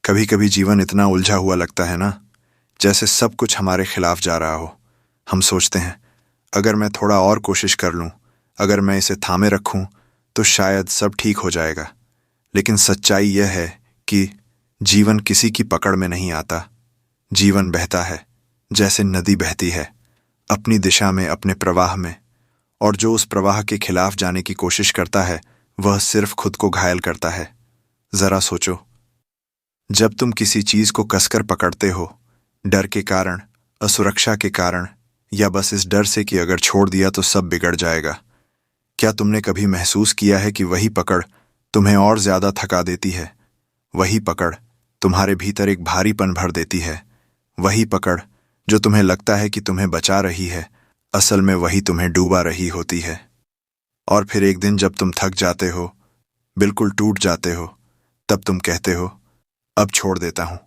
कभी कभी जीवन इतना उलझा हुआ लगता है ना, जैसे सब कुछ हमारे खिलाफ जा रहा हो। हम सोचते हैं, अगर मैं थोड़ा और कोशिश कर लूं, अगर मैं इसे थामे रखूं, तो शायद सब ठीक हो जाएगा। लेकिन सच्चाई यह है कि जीवन किसी की पकड़ में नहीं आता। जीवन बहता है जैसे नदी बहती है, अपनी दिशा में, अपने प्रवाह में। और जो उस प्रवाह के खिलाफ जाने की कोशिश करता है, वह सिर्फ खुद को घायल करता है। जरा सोचो, जब तुम किसी चीज को कसकर पकड़ते हो, डर के कारण, असुरक्षा के कारण, या बस इस डर से कि अगर छोड़ दिया तो सब बिगड़ जाएगा, क्या तुमने कभी महसूस किया है कि वही पकड़ तुम्हें और ज्यादा थका देती है? वही पकड़ तुम्हारे भीतर एक भारीपन भर देती है। वही पकड़ जो तुम्हें लगता है कि तुम्हें बचा रही है, असल में वही तुम्हें डूबा रही होती है। और फिर एक दिन जब तुम थक जाते हो, बिल्कुल टूट जाते हो, तब तुम कहते हो, अब छोड़ देता हूं।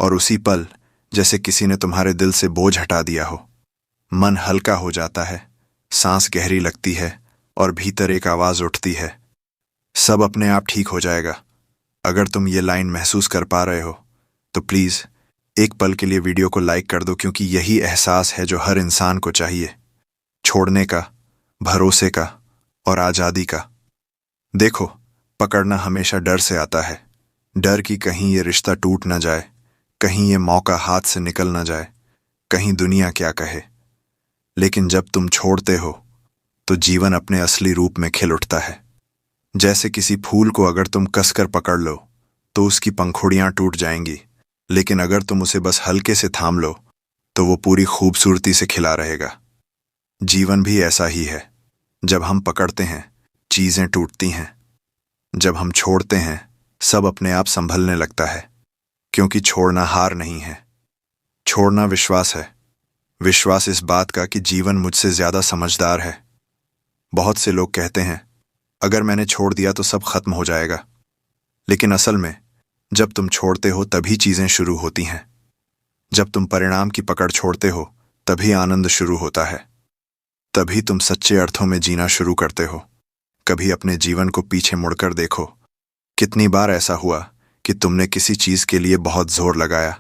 और उसी पल जैसे किसी ने तुम्हारे दिल से बोझ हटा दिया हो, मन हल्का हो जाता है, सांस गहरी लगती है और भीतर एक आवाज उठती है, सब अपने आप ठीक हो जाएगा। अगर तुम ये लाइन महसूस कर पा रहे हो तो प्लीज एक पल के लिए वीडियो को लाइक कर दो, क्योंकि यही एहसास है जो हर इंसान को चाहिए, छोड़ने का, भरोसे का और आजादी का। देखो, पकड़ना हमेशा डर से आता है। डर कि कहीं ये रिश्ता टूट ना जाए, कहीं ये मौका हाथ से निकल ना जाए, कहीं दुनिया क्या कहे। लेकिन जब तुम छोड़ते हो तो जीवन अपने असली रूप में खिल उठता है। जैसे किसी फूल को अगर तुम कसकर पकड़ लो तो उसकी पंखुड़ियां टूट जाएंगी, लेकिन अगर तुम उसे बस हल्के से थाम लो तो वो पूरी खूबसूरती से खिला रहेगा। जीवन भी ऐसा ही है। जब हम पकड़ते हैं, चीजें टूटती हैं। जब हम छोड़ते हैं, सब अपने आप संभलने लगता है। क्योंकि छोड़ना हार नहीं है, छोड़ना विश्वास है। विश्वास इस बात का कि जीवन मुझसे ज्यादा समझदार है। बहुत से लोग कहते हैं, अगर मैंने छोड़ दिया तो सब खत्म हो जाएगा। लेकिन असल में जब तुम छोड़ते हो तभी चीजें शुरू होती हैं। जब तुम परिणाम की पकड़ छोड़ते हो तभी आनंद शुरू होता है। तभी तुम सच्चे अर्थों में जीना शुरू करते हो। कभी अपने जीवन को पीछे मुड़कर देखो। कितनी बार ऐसा हुआ कि तुमने किसी चीज के लिए बहुत जोर लगाया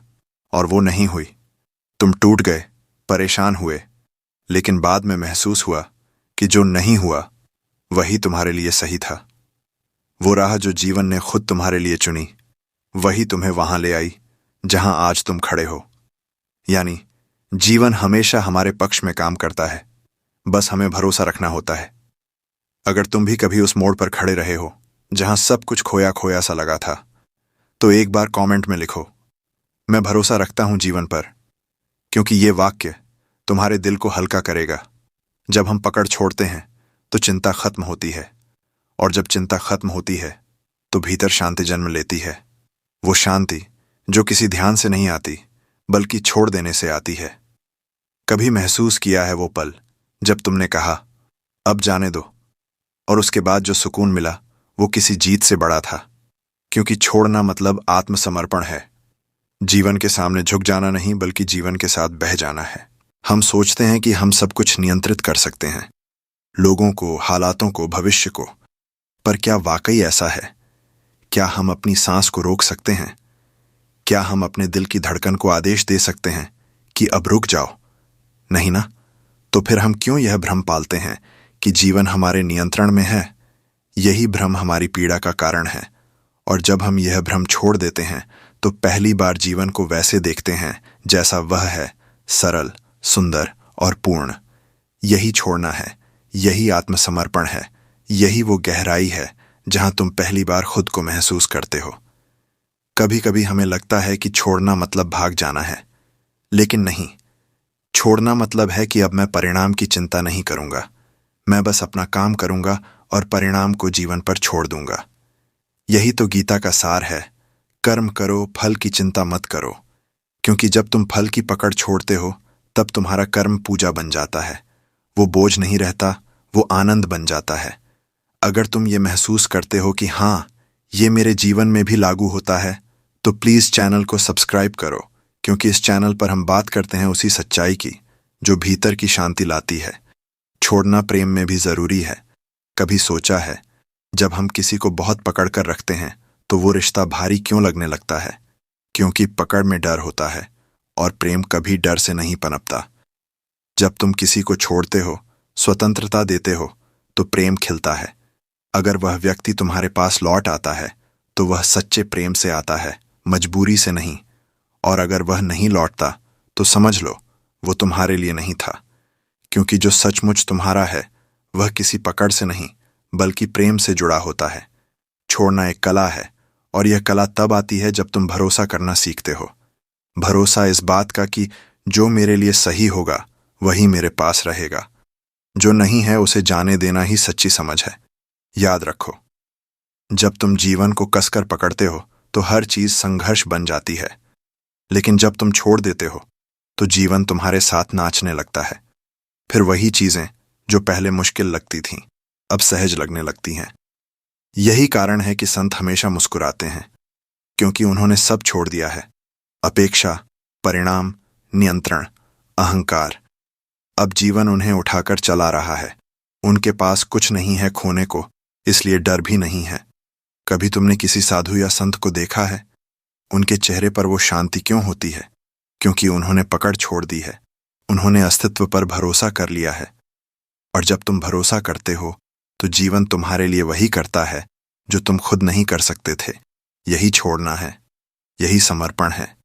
और वो नहीं हुई। तुम टूट गए, परेशान हुए, लेकिन बाद में महसूस हुआ कि जो नहीं हुआ वही तुम्हारे लिए सही था। वो राह जो जीवन ने खुद तुम्हारे लिए चुनी, वही तुम्हें वहां ले आई जहां आज तुम खड़े हो। यानी जीवन हमेशा हमारे पक्ष में काम करता है, बस हमें भरोसा रखना होता है। अगर तुम भी कभी उस मोड़ पर खड़े रहे हो जहां सब कुछ खोया खोया सा लगा था, तो एक बार कमेंट में लिखो, मैं भरोसा रखता हूं जीवन पर। क्योंकि ये वाक्य तुम्हारे दिल को हल्का करेगा। जब हम पकड़ छोड़ते हैं तो चिंता खत्म होती है, और जब चिंता खत्म होती है तो भीतर शांति जन्म लेती है। वो शांति जो किसी ध्यान से नहीं आती, बल्कि छोड़ देने से आती है। कभी महसूस किया है वो पल जब तुमने कहा, अब जाने दो, और उसके बाद जो सुकून मिला वो किसी जीत से बड़ा था। क्योंकि छोड़ना मतलब आत्मसमर्पण है। जीवन के सामने झुक जाना नहीं, बल्कि जीवन के साथ बह जाना है। हम सोचते हैं कि हम सब कुछ नियंत्रित कर सकते हैं, लोगों को, हालातों को, भविष्य को। पर क्या वाकई ऐसा है? क्या हम अपनी सांस को रोक सकते हैं? क्या हम अपने दिल की धड़कन को आदेश दे सकते हैं कि अब रुक जाओ? नहीं ना। तो फिर हम क्यों यह भ्रम पालते हैं कि जीवन हमारे नियंत्रण में है? यही भ्रम हमारी पीड़ा का कारण है। और जब हम यह भ्रम छोड़ देते हैं तो पहली बार जीवन को वैसे देखते हैं जैसा वह है, सरल, सुंदर और पूर्ण। यही छोड़ना है, यही आत्मसमर्पण है, यही वो गहराई है जहां तुम पहली बार खुद को महसूस करते हो। कभी कभी हमें लगता है कि छोड़ना मतलब भाग जाना है, लेकिन नहीं। छोड़ना मतलब है कि अब मैं परिणाम की चिंता नहीं करूंगा। मैं बस अपना काम करूंगा और परिणाम को जीवन पर छोड़ दूंगा। यही तो गीता का सार है, कर्म करो, फल की चिंता मत करो। क्योंकि जब तुम फल की पकड़ छोड़ते हो तब तुम्हारा कर्म पूजा बन जाता है। वो बोझ नहीं रहता, वो आनंद बन जाता है। अगर तुम ये महसूस करते हो कि हाँ, ये मेरे जीवन में भी लागू होता है, तो प्लीज चैनल को सब्सक्राइब करो। क्योंकि इस चैनल पर हम बात करते हैं उसी सच्चाई की जो भीतर की शांति लाती है। छोड़ना प्रेम में भी जरूरी है। कभी सोचा है, जब हम किसी को बहुत पकड़ कर रखते हैं तो वो रिश्ता भारी क्यों लगने लगता है? क्योंकि पकड़ में डर होता है और प्रेम कभी डर से नहीं पनपता। जब तुम किसी को छोड़ते हो, स्वतंत्रता देते हो, तो प्रेम खिलता है। अगर वह व्यक्ति तुम्हारे पास लौट आता है तो वह सच्चे प्रेम से आता है, मजबूरी से नहीं। और अगर वह नहीं लौटता तो समझ लो वो तुम्हारे लिए नहीं था, क्योंकि जो सचमुच तुम्हारा है वह किसी पकड़ से नहीं बल्कि प्रेम से जुड़ा होता है। छोड़ना एक कला है, और यह कला तब आती है जब तुम भरोसा करना सीखते हो। भरोसा इस बात का कि जो मेरे लिए सही होगा वही मेरे पास रहेगा, जो नहीं है उसे जाने देना ही सच्ची समझ है। याद रखो, जब तुम जीवन को कसकर पकड़ते हो तो हर चीज संघर्ष बन जाती है, लेकिन जब तुम छोड़ देते हो तो जीवन तुम्हारे साथ नाचने लगता है। फिर वही चीजें जो पहले मुश्किल लगती थीं अब सहज लगने लगती हैं। यही कारण है कि संत हमेशा मुस्कुराते हैं, क्योंकि उन्होंने सब छोड़ दिया है। अपेक्षा, परिणाम, नियंत्रण, अहंकार। अब जीवन उन्हें उठाकर चला रहा है। उनके पास कुछ नहीं है खोने को, इसलिए डर भी नहीं है। कभी तुमने किसी साधु या संत को देखा है? उनके चेहरे पर वो शांति क्यों होती है? क्योंकि उन्होंने पकड़ छोड़ दी है। उन्होंने अस्तित्व पर भरोसा कर लिया है। और जब तुम भरोसा करते हो तो जीवन तुम्हारे लिए वही करता है जो तुम खुद नहीं कर सकते थे। यही छोड़ना है, यही समर्पण है,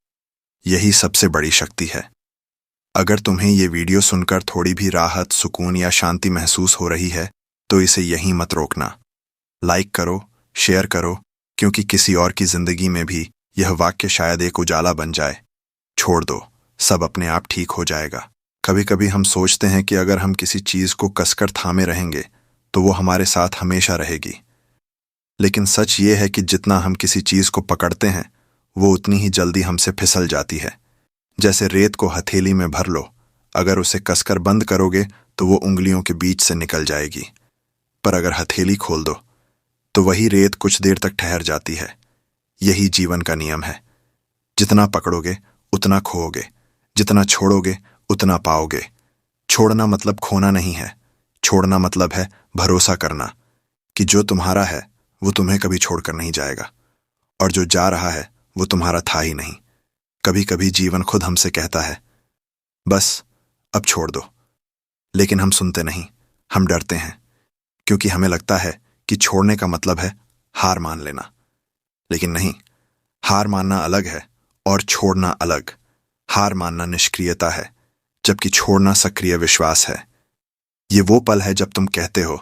यही सबसे बड़ी शक्ति है। अगर तुम्हें ये वीडियो सुनकर थोड़ी भी राहत, सुकून या शांति महसूस हो रही है तो इसे यहीं मत रोकना। लाइक करो, शेयर करो, क्योंकि किसी और की जिंदगी में भी यह वाक्य शायद एक उजाला बन जाए। छोड़ दो, सब अपने आप ठीक हो जाएगा। कभी कभी हम सोचते हैं कि अगर हम किसी चीज को कसकर थामे रहेंगे तो वो हमारे साथ हमेशा रहेगी। लेकिन सच ये है कि जितना हम किसी चीज को पकड़ते हैं वो उतनी ही जल्दी हमसे फिसल जाती है। जैसे रेत को हथेली में भर लो, अगर उसे कसकर बंद करोगे तो वो उंगलियों के बीच से निकल जाएगी, पर अगर हथेली खोल दो तो वही रेत कुछ देर तक ठहर जाती है। यही जीवन का नियम है। जितना पकड़ोगे उतना खोओगे, जितना छोड़ोगे उतना पाओगे। छोड़ना मतलब खोना नहीं है, छोड़ना मतलब है भरोसा करना कि जो तुम्हारा है वो तुम्हें कभी छोड़कर नहीं जाएगा, और जो जा रहा है वो तुम्हारा था ही नहीं। कभी कभी जीवन खुद हमसे कहता है, बस अब छोड़ दो, लेकिन हम सुनते नहीं। हम डरते हैं, क्योंकि हमें लगता है कि छोड़ने का मतलब है हार मान लेना। लेकिन नहीं, हार मानना अलग है और छोड़ना अलग। हार मानना निष्क्रियता है, जबकि छोड़ना सक्रिय विश्वास है। ये वो पल है जब तुम कहते हो,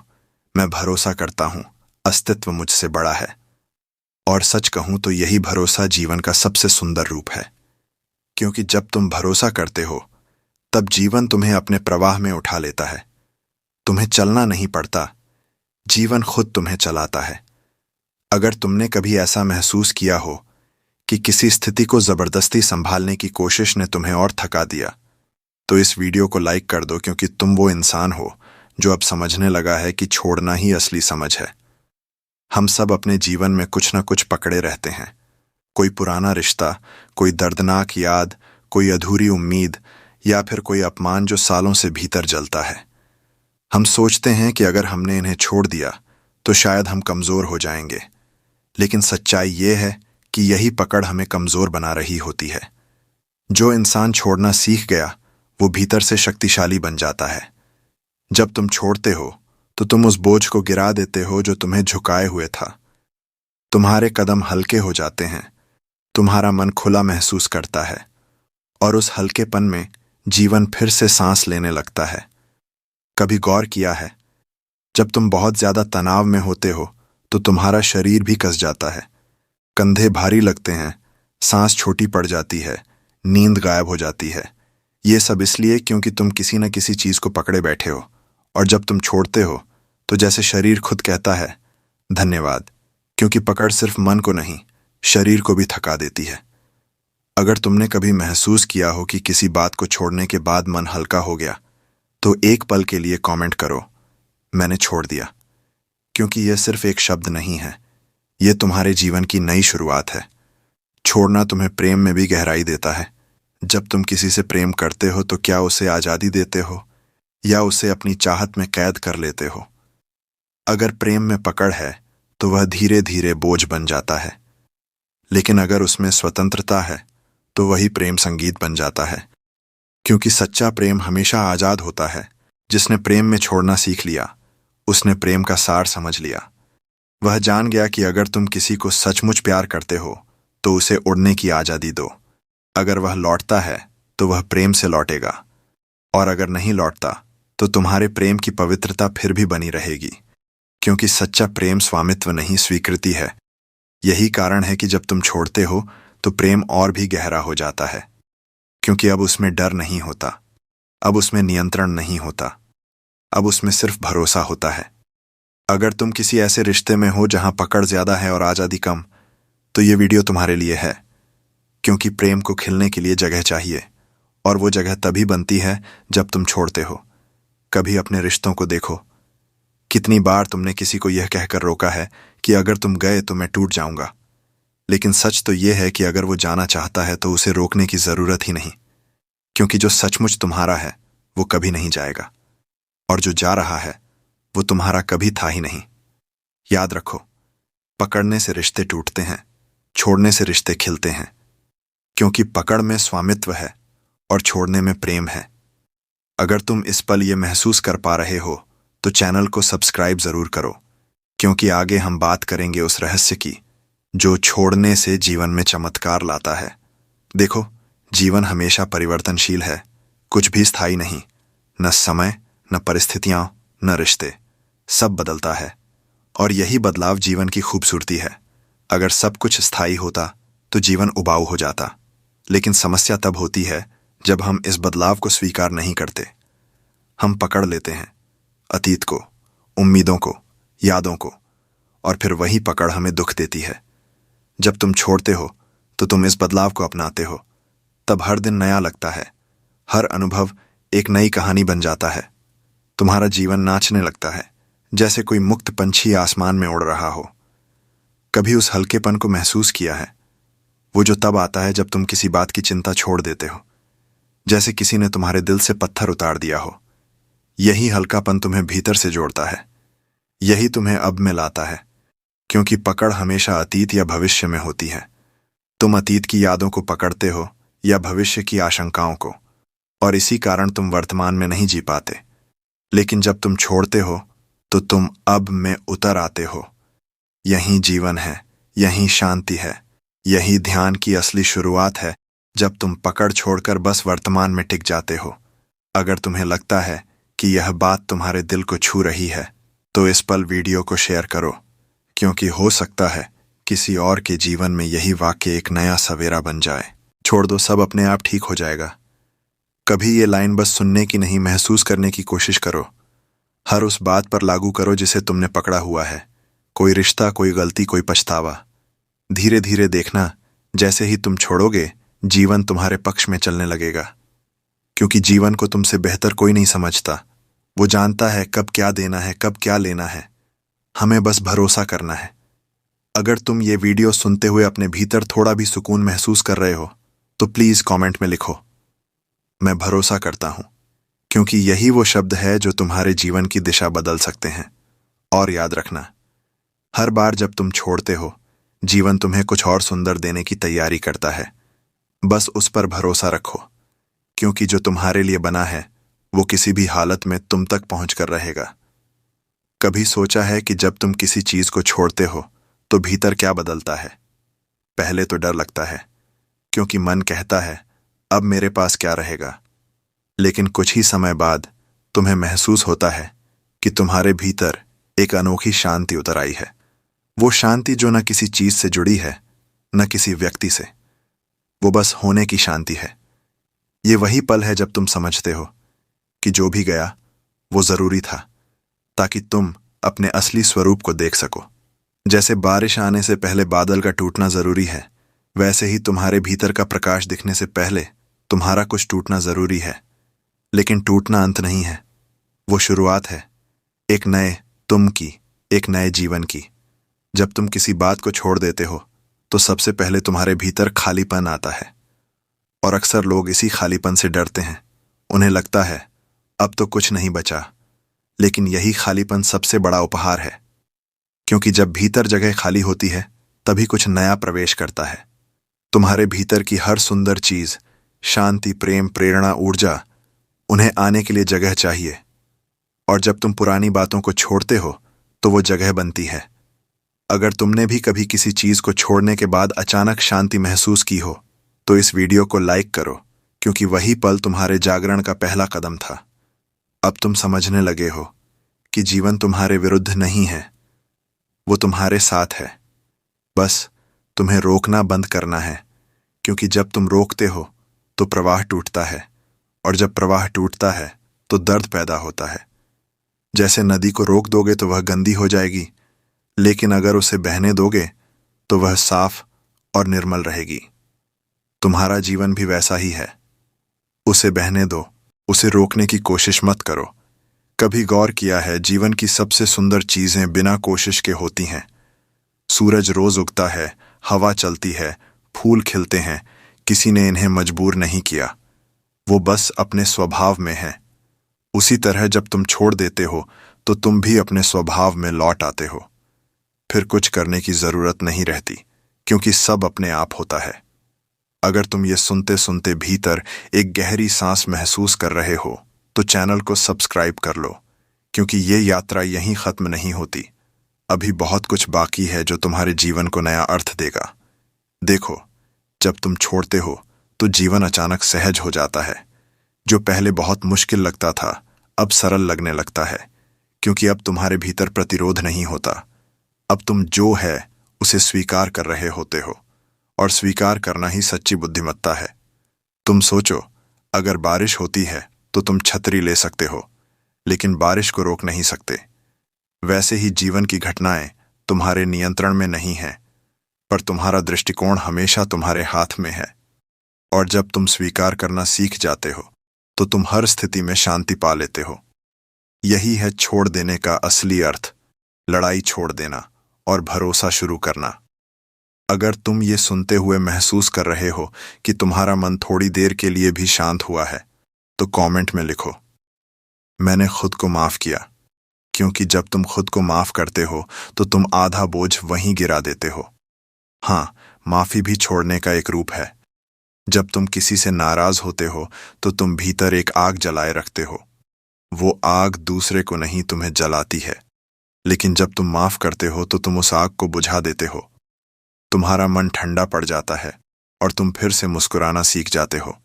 मैं भरोसा करता हूं, अस्तित्व मुझसे बड़ा है। और सच कहूं तो यही भरोसा जीवन का सबसे सुंदर रूप है, क्योंकि जब तुम भरोसा करते हो तब जीवन तुम्हें अपने प्रवाह में उठा लेता है। तुम्हें चलना नहीं पड़ता, जीवन खुद तुम्हें चलाता है। अगर तुमने कभी ऐसा महसूस किया हो कि किसी स्थिति को जबरदस्ती संभालने की कोशिश ने तुम्हें और थका दिया, तो इस वीडियो को लाइक कर दो, क्योंकि तुम वो इंसान हो जो अब समझने लगा है कि छोड़ना ही असली समझ है। हम सब अपने जीवन में कुछ न कुछ पकड़े रहते हैं। कोई पुराना रिश्ता, कोई दर्दनाक याद, कोई अधूरी उम्मीद, या फिर कोई अपमान जो सालों से भीतर जलता है। हम सोचते हैं कि अगर हमने इन्हें छोड़ दिया तो शायद हम कमजोर हो जाएंगे, लेकिन सच्चाई ये है कि यही पकड़ हमें कमजोर बना रही होती है। जो इंसान छोड़ना सीख गया वो भीतर से शक्तिशाली बन जाता है। जब तुम छोड़ते हो तो तुम उस बोझ को गिरा देते हो जो तुम्हें झुकाए हुए था। तुम्हारे कदम हल्के हो जाते हैं, तुम्हारा मन खुला महसूस करता है, और उस हल्केपन में जीवन फिर से सांस लेने लगता है। कभी गौर किया है, जब तुम बहुत ज्यादा तनाव में होते हो तो तुम्हारा शरीर भी कस जाता है। कंधे भारी लगते हैं, सांस छोटी पड़ जाती है, नींद गायब हो जाती है। ये सब इसलिए क्योंकि तुम किसी न किसी चीज को पकड़े बैठे हो। और जब तुम छोड़ते हो तो जैसे शरीर खुद कहता है, धन्यवाद, क्योंकि पकड़ सिर्फ मन को नहीं, शरीर को भी थका देती है। अगर तुमने कभी महसूस किया हो कि किसी बात को छोड़ने के बाद मन हल्का हो गया, तो एक पल के लिए कमेंट करो, मैंने छोड़ दिया, क्योंकि यह सिर्फ एक शब्द नहीं है, यह तुम्हारे जीवन की नई शुरुआत है। छोड़ना तुम्हें प्रेम में भी गहराई देता है। जब तुम किसी से प्रेम करते हो तो क्या उसे आजादी देते हो या उसे अपनी चाहत में कैद कर लेते हो? अगर प्रेम में पकड़ है तो वह धीरे धीरे बोझ बन जाता है। लेकिन अगर उसमें स्वतंत्रता है तो वही प्रेम संगीत बन जाता है। क्योंकि सच्चा प्रेम हमेशा आजाद होता है। जिसने प्रेम में छोड़ना सीख लिया, उसने प्रेम का सार समझ लिया। वह जान गया कि अगर तुम किसी को सचमुच प्यार करते हो तो उसे उड़ने की आज़ादी दो। अगर वह लौटता है तो वह प्रेम से लौटेगा, और अगर नहीं लौटता तो तुम्हारे प्रेम की पवित्रता फिर भी बनी रहेगी। क्योंकि सच्चा प्रेम स्वामित्व नहीं, स्वीकृति है। यही कारण है कि जब तुम छोड़ते हो तो प्रेम और भी गहरा हो जाता है। क्योंकि अब उसमें डर नहीं होता, अब उसमें नियंत्रण नहीं होता, अब उसमें सिर्फ भरोसा होता है। अगर तुम किसी ऐसे रिश्ते में हो जहां पकड़ ज्यादा है और आज़ादी कम, तो ये वीडियो तुम्हारे लिए है। क्योंकि प्रेम को खिलने के लिए जगह चाहिए, और वो जगह तभी बनती है जब तुम छोड़ते हो। कभी अपने रिश्तों को देखो। कितनी बार तुमने किसी को यह कहकर रोका है कि अगर तुम गए तो मैं टूट जाऊंगा। लेकिन सच तो यह है कि अगर वो जाना चाहता है तो उसे रोकने की जरूरत ही नहीं। क्योंकि जो सचमुच तुम्हारा है वो कभी नहीं जाएगा, और जो जा रहा है वो तुम्हारा कभी था ही नहीं। याद रखो, पकड़ने से रिश्ते टूटते हैं, छोड़ने से रिश्ते खिलते हैं। क्योंकि पकड़ में स्वामित्व है और छोड़ने में प्रेम है। अगर तुम इस पल ये महसूस कर पा रहे हो तो चैनल को सब्सक्राइब जरूर करो। क्योंकि आगे हम बात करेंगे उस रहस्य की जो छोड़ने से जीवन में चमत्कार लाता है। देखो, जीवन हमेशा परिवर्तनशील है, कुछ भी स्थायी नहीं। न समय, न परिस्थितियां, न रिश्ते, सब बदलता है। और यही बदलाव जीवन की खूबसूरती है। अगर सब कुछ स्थायी होता तो जीवन उबाऊ हो जाता। लेकिन समस्या तब होती है जब हम इस बदलाव को स्वीकार नहीं करते। हम पकड़ लेते हैं अतीत को, उम्मीदों को, यादों को, और फिर वही पकड़ हमें दुख देती है। जब तुम छोड़ते हो तो तुम इस बदलाव को अपनाते हो। तब हर दिन नया लगता है, हर अनुभव एक नई कहानी बन जाता है। तुम्हारा जीवन नाचने लगता है, जैसे कोई मुक्त पंछी आसमान में उड़ रहा हो। कभी उस हल्केपन को महसूस किया है? वो जो तब आता है जब तुम किसी बात की चिंता छोड़ देते हो, जैसे किसी ने तुम्हारे दिल से पत्थर उतार दिया हो। यही हल्कापन तुम्हें भीतर से जोड़ता है, यही तुम्हें अब में लाता है। क्योंकि पकड़ हमेशा अतीत या भविष्य में होती है। तुम अतीत की यादों को पकड़ते हो या भविष्य की आशंकाओं को, और इसी कारण तुम वर्तमान में नहीं जी पाते। लेकिन जब तुम छोड़ते हो तो तुम अब में उतर आते हो। यही जीवन है, यही शांति है, यही ध्यान की असली शुरुआत है। जब तुम पकड़ छोड़कर बस वर्तमान में टिक जाते हो। अगर तुम्हें लगता है कि यह बात तुम्हारे दिल को छू रही है तो इस पल वीडियो को शेयर करो। क्योंकि हो सकता है किसी और के जीवन में यही वाक्य एक नया सवेरा बन जाए। छोड़ दो, सब अपने आप ठीक हो जाएगा। कभी ये लाइन बस सुनने की नहीं, महसूस करने की कोशिश करो। हर उस बात पर लागू करो जिसे तुमने पकड़ा हुआ है। कोई रिश्ता, कोई गलती, कोई पछतावा। धीरे धीरे देखना, जैसे ही तुम छोड़ोगे जीवन तुम्हारे पक्ष में चलने लगेगा। क्योंकि जीवन को तुमसे बेहतर कोई नहीं समझता। वो जानता है कब क्या देना है, कब क्या लेना है। हमें बस भरोसा करना है। अगर तुम ये वीडियो सुनते हुए अपने भीतर थोड़ा भी सुकून महसूस कर रहे हो तो प्लीज कमेंट में लिखो, मैं भरोसा करता हूं। क्योंकि यही वो शब्द है जो तुम्हारे जीवन की दिशा बदल सकते हैं। और याद रखना, हर बार जब तुम छोड़ते हो जीवन तुम्हें कुछ और सुंदर देने की तैयारी करता है। बस उस पर भरोसा रखो। क्योंकि जो तुम्हारे लिए बना है वो किसी भी हालत में तुम तक पहुंचकर रहेगा। कभी सोचा है कि जब तुम किसी चीज को छोड़ते हो तो भीतर क्या बदलता है? पहले तो डर लगता है, क्योंकि मन कहता है अब मेरे पास क्या रहेगा। लेकिन कुछ ही समय बाद तुम्हें महसूस होता है कि तुम्हारे भीतर एक अनोखी शांति उतर आई है। वो शांति जो न किसी चीज से जुड़ी है, न किसी व्यक्ति से। वो बस होने की शांति है। ये वही पल है जब तुम समझते हो कि जो भी गया वो जरूरी था, ताकि तुम अपने असली स्वरूप को देख सको। जैसे बारिश आने से पहले बादल का टूटना जरूरी है, वैसे ही तुम्हारे भीतर का प्रकाश दिखने से पहले तुम्हारा कुछ टूटना जरूरी है। लेकिन टूटना अंत नहीं है, वो शुरुआत है एक नए तुम की, एक नए जीवन की। जब तुम किसी बात को छोड़ देते हो तो सबसे पहले तुम्हारे भीतर खालीपन आता है। और अक्सर लोग इसी खालीपन से डरते हैं। उन्हें लगता है अब तो कुछ नहीं बचा। लेकिन यही खालीपन सबसे बड़ा उपहार है। क्योंकि जब भीतर जगह खाली होती है तभी कुछ नया प्रवेश करता है। तुम्हारे भीतर की हर सुंदर चीज, शांति, प्रेम, प्रेरणा, ऊर्जा, उन्हें आने के लिए जगह चाहिए। और जब तुम पुरानी बातों को छोड़ते हो तो वो जगह बनती है। अगर तुमने भी कभी किसी चीज को छोड़ने के बाद अचानक शांति महसूस की हो तो इस वीडियो को लाइक करो, क्योंकि वही पल तुम्हारे जागरण का पहला कदम था। अब तुम समझने लगे हो कि जीवन तुम्हारे विरुद्ध नहीं है, वो तुम्हारे साथ है। बस तुम्हें रोकना बंद करना है, क्योंकि जब तुम रोकते हो तो प्रवाह टूटता है, और जब प्रवाह टूटता है तो दर्द पैदा होता है। जैसे नदी को रोक दोगे तो वह गंदी हो जाएगी, लेकिन अगर उसे बहने दोगे तो वह साफ और निर्मल रहेगी। तुम्हारा जीवन भी वैसा ही है। उसे बहने दो, उसे रोकने की कोशिश मत करो। कभी गौर किया है, जीवन की सबसे सुंदर चीजें बिना कोशिश के होती हैं। सूरज रोज उगता है, हवा चलती है, फूल खिलते हैं, किसी ने इन्हें मजबूर नहीं किया, वो बस अपने स्वभाव में है। उसी तरह जब तुम छोड़ देते हो तो तुम भी अपने स्वभाव में लौट आते हो। फिर कुछ करने की जरूरत नहीं रहती, क्योंकि सब अपने आप होता है। अगर तुम ये सुनते सुनते भीतर एक गहरी सांस महसूस कर रहे हो तो चैनल को सब्सक्राइब कर लो, क्योंकि ये यात्रा यहीं खत्म नहीं होती। अभी बहुत कुछ बाकी है जो तुम्हारे जीवन को नया अर्थ देगा। देखो, जब तुम छोड़ते हो तो जीवन अचानक सहज हो जाता है। जो पहले बहुत मुश्किल लगता था अब सरल लगने लगता है, क्योंकि अब तुम्हारे भीतर प्रतिरोध नहीं होता। अब तुम जो है उसे स्वीकार कर रहे होते हो, और स्वीकार करना ही सच्ची बुद्धिमत्ता है। तुम सोचो, अगर बारिश होती है तो तुम छतरी ले सकते हो, लेकिन बारिश को रोक नहीं सकते। वैसे ही जीवन की घटनाएं तुम्हारे नियंत्रण में नहीं हैं, पर तुम्हारा दृष्टिकोण हमेशा तुम्हारे हाथ में है। और जब तुम स्वीकार करना सीख जाते हो तो तुम हर स्थिति में शांति पा लेते हो। यही है छोड़ देने का असली अर्थ, लड़ाई छोड़ देना और भरोसा शुरू करना। अगर तुम ये सुनते हुए महसूस कर रहे हो कि तुम्हारा मन थोड़ी देर के लिए भी शांत हुआ है, तो कमेंट में लिखो, मैंने खुद को माफ किया। क्योंकि जब तुम खुद को माफ करते हो तो तुम आधा बोझ वहीं गिरा देते हो। हाँ, माफी भी छोड़ने का एक रूप है। जब तुम किसी से नाराज होते हो तो तुम भीतर एक आग जलाए रखते हो। वो आग दूसरे को नहीं, तुम्हें जलाती है। लेकिन जब तुम माफ करते हो तो तुम उस आग को बुझा देते हो। तुम्हारा मन ठंडा पड़ जाता है और तुम फिर से मुस्कुराना सीख जाते हो।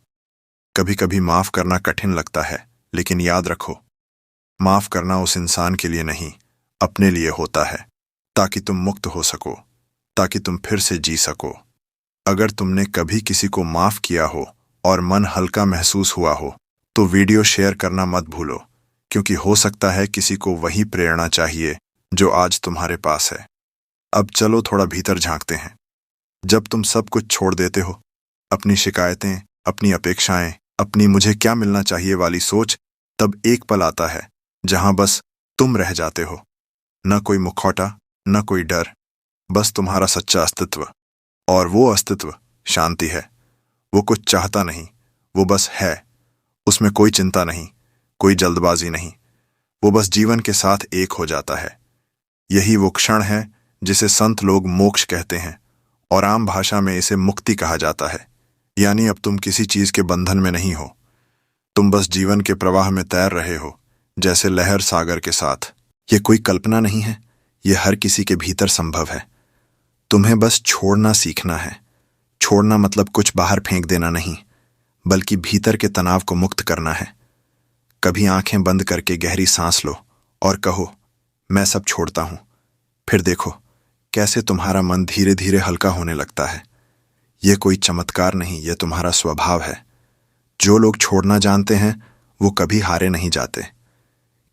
कभी कभी माफ करना कठिन लगता है, लेकिन याद रखो, माफ करना उस इंसान के लिए नहीं, अपने लिए होता है, ताकि तुम मुक्त हो सको, ताकि तुम फिर से जी सको। अगर तुमने कभी किसी को माफ किया हो और मन हल्का महसूस हुआ हो तो वीडियो शेयर करना मत भूलो, क्योंकि हो सकता है किसी को वही प्रेरणा चाहिए जो आज तुम्हारे पास है। अब चलो थोड़ा भीतर झांकते हैं। जब तुम सब कुछ छोड़ देते हो, अपनी शिकायतें, अपनी अपेक्षाएं, अपनी मुझे क्या मिलना चाहिए वाली सोच, तब एक पल आता है जहां बस तुम रह जाते हो। न कोई मुखौटा, न कोई डर, बस तुम्हारा सच्चा अस्तित्व। और वो अस्तित्व शांति है। वो कुछ चाहता नहीं, वो बस है। उसमें कोई चिंता नहीं, कोई जल्दबाजी नहीं, वो बस जीवन के साथ एक हो जाता है। यही वो क्षण है जिसे संत लोग मोक्ष कहते हैं, और आम भाषा में इसे मुक्ति कहा जाता है। यानी अब तुम किसी चीज के बंधन में नहीं हो, तुम बस जीवन के प्रवाह में तैर रहे हो, जैसे लहर सागर के साथ। ये कोई कल्पना नहीं है, ये हर किसी के भीतर संभव है। तुम्हें बस छोड़ना सीखना है। छोड़ना मतलब कुछ बाहर फेंक देना नहीं, बल्कि भीतर के तनाव को मुक्त करना है। कभी आंखें बंद करके गहरी सांस लो और कहो, मैं सब छोड़ता हूं। फिर देखो कैसे तुम्हारा मन धीरे धीरे हल्का होने लगता है। यह कोई चमत्कार नहीं, यह तुम्हारा स्वभाव है। जो लोग छोड़ना जानते हैं वो कभी हारे नहीं जाते,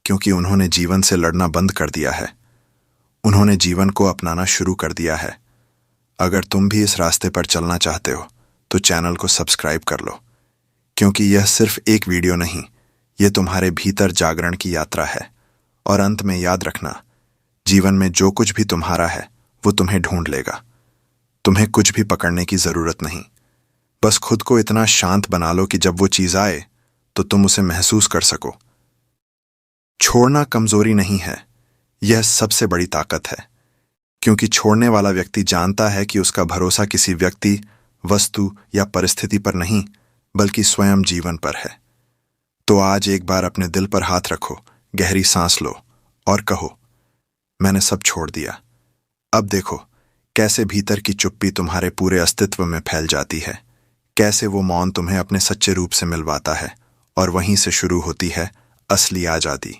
क्योंकि उन्होंने जीवन से लड़ना बंद कर दिया है। उन्होंने जीवन को अपनाना शुरू कर दिया है। अगर तुम भी इस रास्ते पर चलना चाहते हो तो चैनल को सब्सक्राइब कर लो, क्योंकि यह सिर्फ एक वीडियो नहीं, यह तुम्हारे भीतर जागरण की यात्रा है। और अंत में याद रखना, जीवन में जो कुछ भी तुम्हारा है वो तुम्हें ढूंढ लेगा। तुम्हें कुछ भी पकड़ने की जरूरत नहीं, बस खुद को इतना शांत बना लो कि जब वो चीज आए तो तुम उसे महसूस कर सको। छोड़ना कमजोरी नहीं है, यह सबसे बड़ी ताकत है। क्योंकि छोड़ने वाला व्यक्ति जानता है कि उसका भरोसा किसी व्यक्ति, वस्तु या परिस्थिति पर नहीं, बल्कि स्वयं जीवन पर है। तो आज एक बार अपने दिल पर हाथ रखो, गहरी सांस लो और कहो, मैंने सब छोड़ दिया। अब देखो कैसे भीतर की चुप्पी तुम्हारे पूरे अस्तित्व में फैल जाती है, कैसे वो मौन तुम्हें अपने सच्चे रूप से मिलवाता है, और वहीं से शुरू होती है असली आजादी।